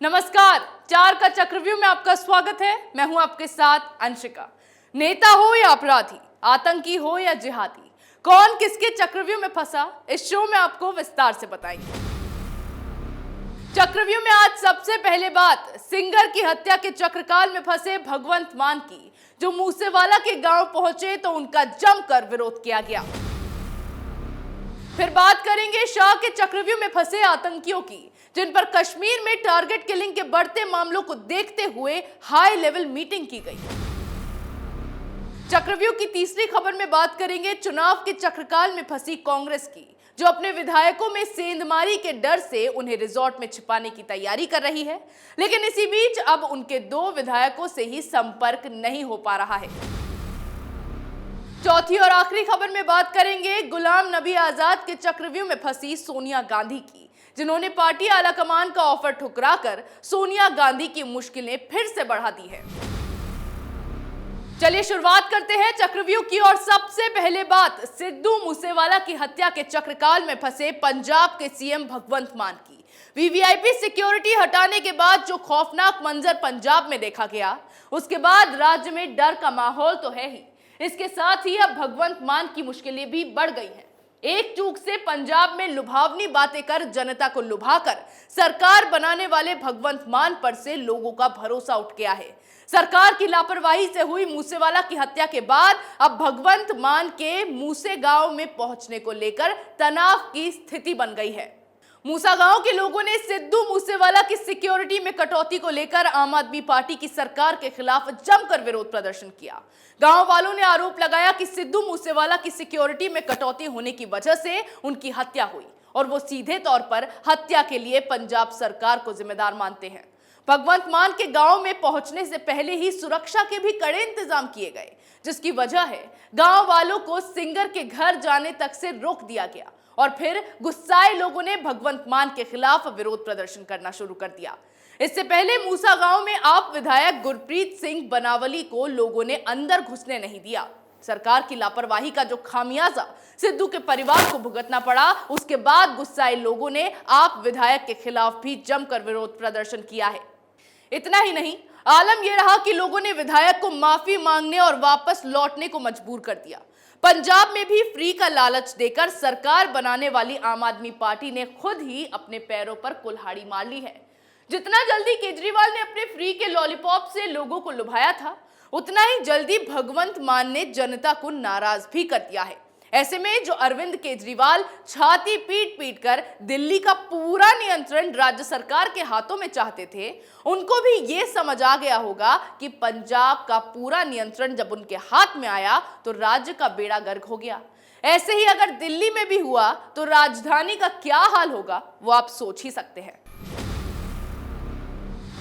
नमस्कार, 4 का चक्रव्यूह में आपका स्वागत है। मैं हूं आपके साथ अंशिका। नेता हो या अपराधी, आतंकी हो या जिहादी, कौन किसके चक्रव्यूह में फंसा, इस शो में आपको विस्तार से बताएंगे। चक्रव्यूह में आज सबसे पहले बात सिंगर की हत्या के चक्रकाल में फंसे भगवंत मान की, जो मूसेवाला के गांव पहुंचे तो उनका जमकर विरोध किया गया। फिर बात करेंगे शाह के चक्रव्यूह में फंसे आतंकियों की, जिन पर कश्मीर में टारगेट किलिंग के बढ़ते मामलों को देखते हुए हाई लेवल मीटिंग की गई। चक्रव्यूह की तीसरी खबर में बात करेंगे चुनाव के चक्रकाल में फंसी कांग्रेस की, जो अपने विधायकों में सेंधमारी के डर से उन्हें रिजॉर्ट में छिपाने की तैयारी कर रही है। लेकिन इसी बीच अब उनके 2 विधायकों से ही संपर्क नहीं हो पा रहा है। चौथी और आखिरी खबर में बात करेंगे गुलाम नबी आजाद के चक्रव्यूह में फंसी सोनिया गांधी की, जिन्होंने पार्टी आलाकमान का ऑफर ठुकराकर सोनिया गांधी की मुश्किलें फिर से बढ़ा दी है। चलिए शुरुआत करते हैं चक्रव्यूह की और सबसे पहले बात सिद्धू मूसेवाला की हत्या के चक्रकाल में फंसे पंजाब के सीएम भगवंत मान की। वीवीआईपी सिक्योरिटी हटाने के बाद जो खौफनाक मंजर पंजाब में देखा गया, उसके बाद राज्य में डर का माहौल तो है ही, इसके साथ ही अब भगवंत मान की मुश्किलें भी बढ़ गई हैं। एक चूक से पंजाब में लुभावनी बातें कर जनता को लुभाकर सरकार बनाने वाले भगवंत मान पर से लोगों का भरोसा उठ गया है। सरकार की लापरवाही से हुई मूसेवाला की हत्या के बाद अब भगवंत मान के मूसे गांव में पहुंचने को लेकर तनाव की स्थिति बन गई है। मूसा गांव के लोगों ने सिद्धू मूसेवाला की सिक्योरिटी में कटौती को लेकर आम आदमी पार्टी की सरकार के खिलाफ जमकर विरोध प्रदर्शन किया। गांव वालों ने आरोप लगाया कि सिद्धू मूसेवाला की सिक्योरिटी में कटौती होने की वजह से उनकी हत्या हुई और वो सीधे तौर पर हत्या के लिए पंजाब सरकार को जिम्मेदार मानते हैं। भगवंत मान के गांव में पहुंचने से पहले ही सुरक्षा के भी कड़े इंतजाम किए गए, जिसकी वजह है गांव वालों को सिंगर के घर जाने तक से रोक दिया गया और फिर गुस्साए लोगों ने भगवंत मान के खिलाफ विरोध प्रदर्शन करना शुरू कर दिया। इससे पहले मूसा गांव में आप विधायक गुरप्रीत सिंह बनावली को लोगों ने अंदर घुसने नहीं दिया। सरकार की लापरवाही का जो खामियाजा सिद्धू के परिवार को भुगतना पड़ा, उसके बाद गुस्साए लोगों ने आप विधायक के खिलाफ भी जमकर विरोध प्रदर्शन किया है। इतना ही नहीं, आलम यह रहा कि लोगों ने विधायक को माफी मांगने और वापस लौटने को मजबूर कर दिया। पंजाब में भी फ्री का लालच देकर सरकार बनाने वाली आम आदमी पार्टी ने खुद ही अपने पैरों पर कुल्हाड़ी मार ली है। जितना जल्दी केजरीवाल ने अपने फ्री के लॉलीपॉप से लोगों को लुभाया था, उतना ही जल्दी भगवंत मान ने जनता को नाराज भी कर दिया है। ऐसे में जो अरविंद केजरीवाल छाती पीट पीट कर दिल्ली का पूरा नियंत्रण राज्य सरकार के हाथों में चाहते थे, उनको भी ये समझ आ गया होगा कि पंजाब का पूरा नियंत्रण जब उनके हाथ में आया तो राज्य का बेड़ा गर्क हो गया। ऐसे ही अगर दिल्ली में भी हुआ तो राजधानी का क्या हाल होगा, वो आप सोच ही सकते हैं।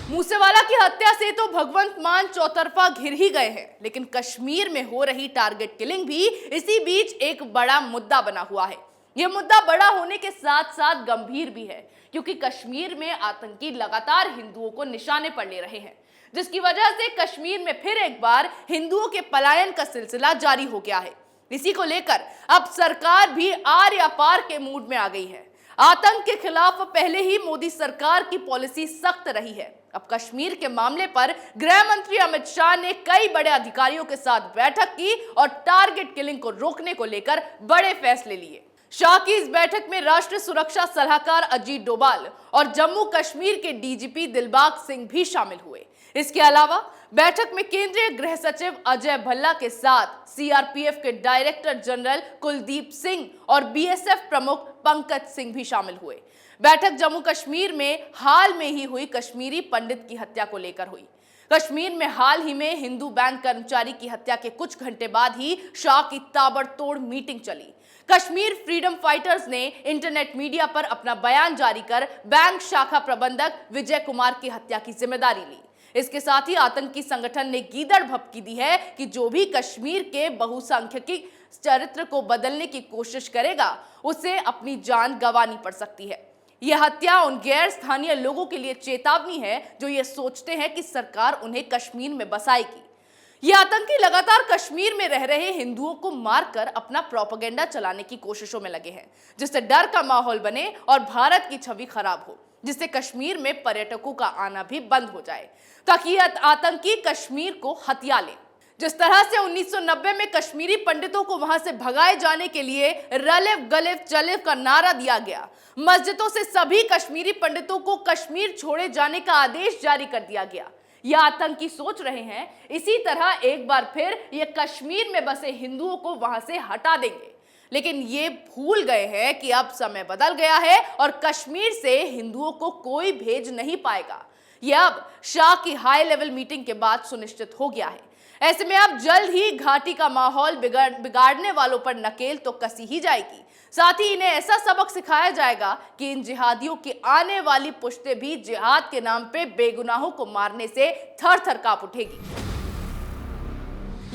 मूसेवाला की हत्या से तो भगवंत मान चौतरफा घिर ही गए हैं, लेकिन कश्मीर में हो रही टारगेट किलिंग भी इसी बीच एक बड़ा मुद्दा बना हुआ है। यह मुद्दा बड़ा होने के साथ साथ गंभीर भी है, क्योंकि कश्मीर में आतंकी लगातार हिंदुओं को निशाने पर ले रहे हैं, जिसकी वजह से कश्मीर में फिर एक बार हिंदुओं के पलायन का सिलसिला जारी हो गया है। इसी को लेकर अब सरकार भी आर या पार के मूड में आ गई है। आतंक के खिलाफ पहले ही मोदी सरकार की पॉलिसी सख्त रही है। अब कश्मीर के मामले पर गृह मंत्री अमित शाह ने कई बड़े अधिकारियों के साथ बैठक की और टारगेट किलिंग को रोकने को लेकर बड़े फैसले लिए। शाह की इस बैठक में राष्ट्रीय सुरक्षा सलाहकार अजीत डोभाल और जम्मू कश्मीर के डीजीपी दिलबाग सिंह भी शामिल हुए। इसके अलावा बैठक में केंद्रीय गृह सचिव अजय भल्ला के साथ सीआरपीएफ के डायरेक्टर जनरल कुलदीप सिंह और बीएसएफ प्रमुख पंकज सिंह भी शामिल हुए। बैठक जम्मू कश्मीर में हाल में ही हुई कश्मीरी पंडित की हत्या को लेकर हुई। कश्मीर में हाल ही में हिंदू बैंक कर्मचारी की हत्या के कुछ घंटे बाद ही शाह की ताबड़तोड़ मीटिंग चली। कश्मीर फ्रीडम फाइटर्स ने इंटरनेट मीडिया पर अपना बयान जारी कर बैंक शाखा प्रबंधक विजय कुमार की हत्या की जिम्मेदारी ली। इसके साथ ही आतंकी संगठन ने गीदड़ भभकी दी है कि जो भी कश्मीर के बहुसंख्यकी चरित्र को बदलने की कोशिश करेगा, उसे अपनी जान गंवानी पड़ सकती है। यह हत्या उन गैर स्थानीय लोगों के लिए चेतावनी है जो ये सोचते हैं कि सरकार उन्हें कश्मीर में बसाएगी। ये आतंकी लगातार कश्मीर में रह रहे हिंदुओं को मारकर अपना प्रोपेगेंडा चलाने की कोशिशों में लगे हैं, जिससे डर का माहौल बने और भारत की छवि खराब हो, जिससे कश्मीर में पर्यटकों का आना भी बंद हो जाए, ताकि आतंकी कश्मीर को हथिया ले। जिस तरह से 1990 में कश्मीरी पंडितों को वहां से भगाए जाने के लिए रलिफ गलिफ चलिफ का नारा दिया गया, मस्जिदों से सभी कश्मीरी पंडितों को कश्मीर छोड़े जाने का आदेश जारी कर दिया गया। यह आतंकी सोच रहे हैं इसी तरह एक बार फिर ये कश्मीर में बसे हिंदुओं को वहां से हटा देंगे, लेकिन ये भूल गए हैं कि अब समय बदल गया है और कश्मीर से हिंदुओं को कोई भेज नहीं पाएगा। यह अब शाह की हाई लेवल मीटिंग के बाद सुनिश्चित हो गया है। ऐसे में अब जल्द ही घाटी का माहौल बिगाड़ने वालों पर नकेल तो कसी ही जाएगी, साथ ही इन्हें ऐसा सबक सिखाया जाएगा कि इन जिहादियों की आने वाली पुश्तें भी जिहाद के नाम पे बेगुनाहों को मारने से थर थर कांप उठेगी।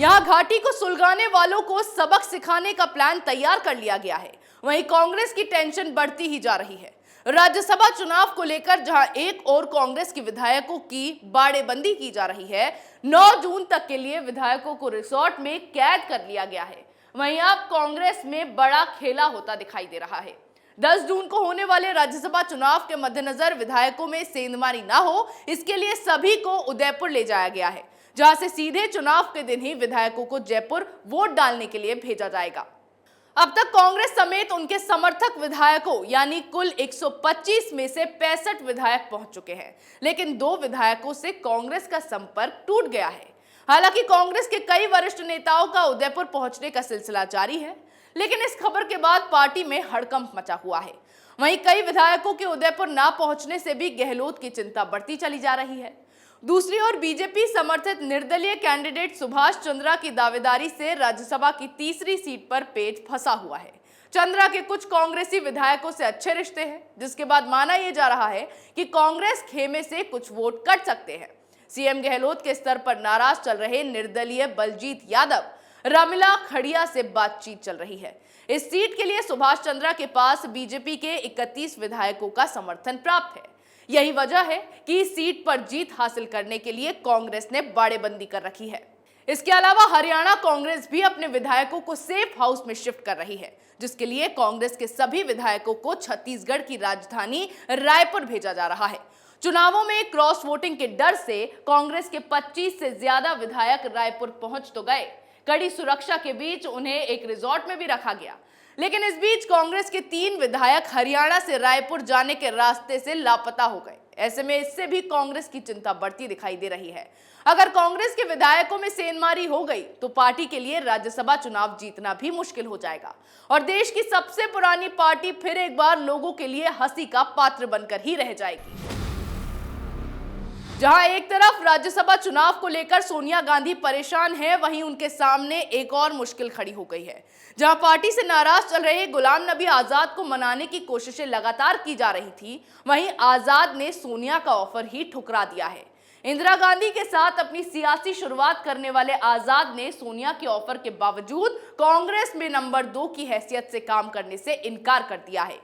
यहां घाटी को सुलगाने वालों को सबक सिखाने का प्लान तैयार कर लिया गया है। वहीं कांग्रेस की टेंशन बढ़ती ही जा रही है। राज्यसभा चुनाव को लेकर जहां एक और कांग्रेस के विधायकों की बाड़ेबंदी की जा रही है, 9 जून तक के लिए विधायकों को रिसोर्ट में कैद कर लिया गया है, वहीं अब कांग्रेस में बड़ा खेला होता दिखाई दे रहा है। 10 जून को होने वाले राज्यसभा चुनाव के मद्देनजर विधायकों में सेंधमारी ना हो, इसके लिए सभी को उदयपुर ले जाया गया है, जहां से सीधे चुनाव के दिन ही विधायकों को जयपुर वोट डालने के लिए भेजा जाएगा। अब तक कांग्रेस समेत उनके समर्थक विधायकों यानी कुल 125 में से 65 विधायक पहुंच चुके हैं, लेकिन 2 विधायकों से कांग्रेस का संपर्क टूट गया है। हालांकि कांग्रेस के कई वरिष्ठ नेताओं का उदयपुर पहुंचने का सिलसिला जारी है, लेकिन इस खबर के बाद पार्टी में हड़कंप मचा हुआ है। वहीं कई विधायकों के उदयपुर ना पहुंचने से भी गहलोत की चिंता बढ़ती चली जा रही है। दूसरी ओर बीजेपी समर्थित निर्दलीय कैंडिडेट सुभाष चंद्रा की दावेदारी से राज्यसभा की तीसरी सीट पर पेच फंसा हुआ है। चंद्रा के कुछ कांग्रेसी विधायकों से अच्छे रिश्ते हैं, जिसके बाद माना यह जा रहा है कि कांग्रेस खेमे से कुछ वोट कट सकते हैं। सीएम गहलोत के स्तर पर नाराज चल रहे निर्दलीय बलजीत यादव रामलीला खड़िया से बातचीत चल रही है। इस सीट के लिए सुभाष चंद्रा के पास बीजेपी के 31 विधायकों का समर्थन प्राप्त है। यही वजह है कि इस सीट पर जीत हासिल करने के लिए कांग्रेस ने बाड़ेबंदी कर रखी है। इसके अलावा हरियाणा कांग्रेस भी अपने विधायकों को सेफ हाउस में शिफ्ट कर रही है, जिसके लिए कांग्रेस के सभी विधायकों को छत्तीसगढ़ की राजधानी रायपुर भेजा जा रहा है। चुनावों में क्रॉस वोटिंग के डर से कांग्रेस के 25 से ज्यादा विधायक रायपुर पहुंच तो गए। कड़ी सुरक्षा के बीच उन्हें एक रिजॉर्ट में भी रखा गया, लेकिन इस बीच कांग्रेस के 3 विधायक हरियाणा से रायपुर जाने के रास्ते से लापता हो गए। ऐसे में इससे भी कांग्रेस की चिंता बढ़ती दिखाई दे रही है। अगर कांग्रेस के विधायकों में सेंधमारी हो गई तो पार्टी के लिए राज्यसभा चुनाव जीतना भी मुश्किल हो जाएगा और देश की सबसे पुरानी पार्टी फिर एक बार लोगों के लिए हंसी का पात्र बनकर ही रह जाएगी। जहां एक तरफ राज्यसभा चुनाव को लेकर सोनिया गांधी परेशान है, वहीं उनके सामने एक और मुश्किल खड़ी हो गई है। जहां पार्टी से नाराज चल रहे गुलाम नबी आजाद को मनाने की कोशिशें लगातार की जा रही थी, वहीं आजाद ने सोनिया का ऑफर ही ठुकरा दिया है। इंदिरा गांधी के साथ अपनी सियासी शुरुआत करने वाले आजाद ने सोनिया के ऑफर के बावजूद कांग्रेस में नंबर 2 की हैसियत से काम करने से इनकार कर दिया है।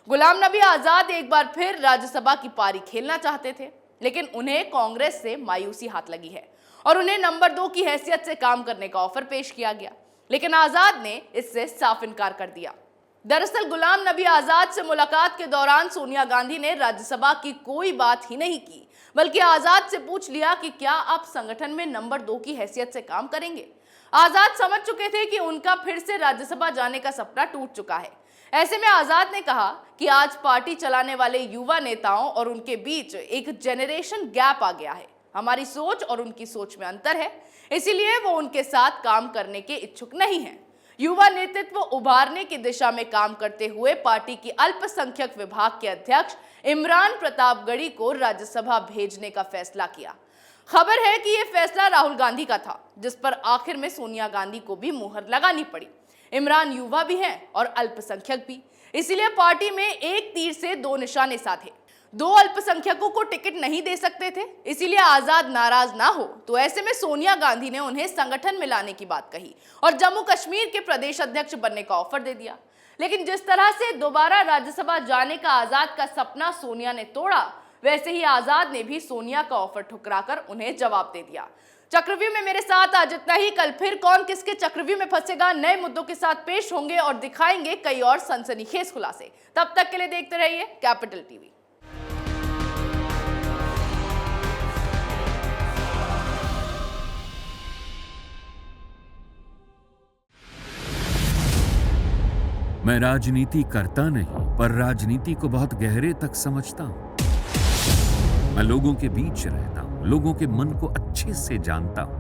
गुलाम नबी आजाद एक बार फिर राज्यसभा की पारी खेलना चाहते थे, लेकिन उन्हें कांग्रेस से मायूसी हाथ लगी है और उन्हें नंबर 2 की हैसियत से काम करने का ऑफर पेश किया गया, लेकिन आजाद ने इससे साफ इनकार कर दिया। दरअसल गुलाम नबी आजाद से मुलाकात के दौरान सोनिया गांधी ने राज्यसभा की कोई बात ही नहीं की, बल्कि आजाद से पूछ लिया कि क्या आप संगठन में नंबर 2 की हैसियत से काम करेंगे। आजाद समझ चुके थे कि उनका फिर से राज्यसभा जाने का सपना टूट चुका है। ऐसे में आजाद ने कहा कि आज पार्टी चलाने वाले युवा नेताओं और उनके बीच एक जेनरेशन गैप आ गया है। हमारी सोच और उनकी सोच में अंतर है, इसीलिए वो उनके साथ काम करने के इच्छुक नहीं हैं। युवा नेतृत्व उभारने की दिशा में काम करते हुए पार्टी की अल्पसंख्यक विभाग के अध्यक्ष इमरान प्रतापगढ़ी को राज्यसभा भेजने का फैसला किया। खबर है कि यह फैसला राहुल गांधी का था, जिस पर आखिर में सोनिया गांधी को भी मुहर लगानी पड़ी। इमरान युवा भी हैं और अल्पसंख्यक भी, इसीलिए पार्टी में एक तीर से 2 निशाने साधे। 2 अल्पसंख्यकों को टिकट नहीं दे सकते थे, इसीलिए आजाद नाराज ना हो, तो ऐसे में सोनिया गांधी ने उन्हें संगठन में लाने की बात कही और जम्मू कश्मीर के प्रदेश अध्यक्ष बनने का ऑफर दे दिया। लेकिन जिस तरह से दोबारा राज्यसभा जाने का आजाद का सपना सोनिया ने तोड़ा, वैसे ही आजाद ने भी सोनिया का ऑफर ठुकराकर उन्हें जवाब दे दिया। चक्रव्यूह में मेरे साथ आज इतना ही। कल फिर कौन किसके चक्रव्यूह में फंसेगा, नए मुद्दों के साथ पेश होंगे और दिखाएंगे कई और सनसनीखेज खुलासे। तब तक के लिए देखते रहिए कैपिटल टीवी। मैं राजनीति करता नहीं, पर राजनीति को बहुत गहरे तक समझता हूं। मैं लोगों के बीच रहता हूं, लोगों के मन को अच्छे से जानता हूं।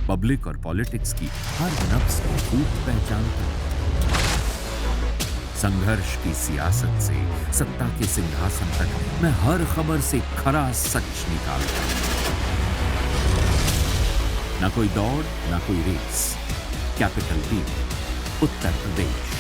पब्लिक और पॉलिटिक्स की हर नब्ज को खूब पहचानता हूं। संघर्ष की सियासत से सत्ता के सिंहासन तक मैं हर खबर से खरा सच निकालता हूं। ना कोई दौड़, ना कोई race. Capital TV, Uttar Pradesh.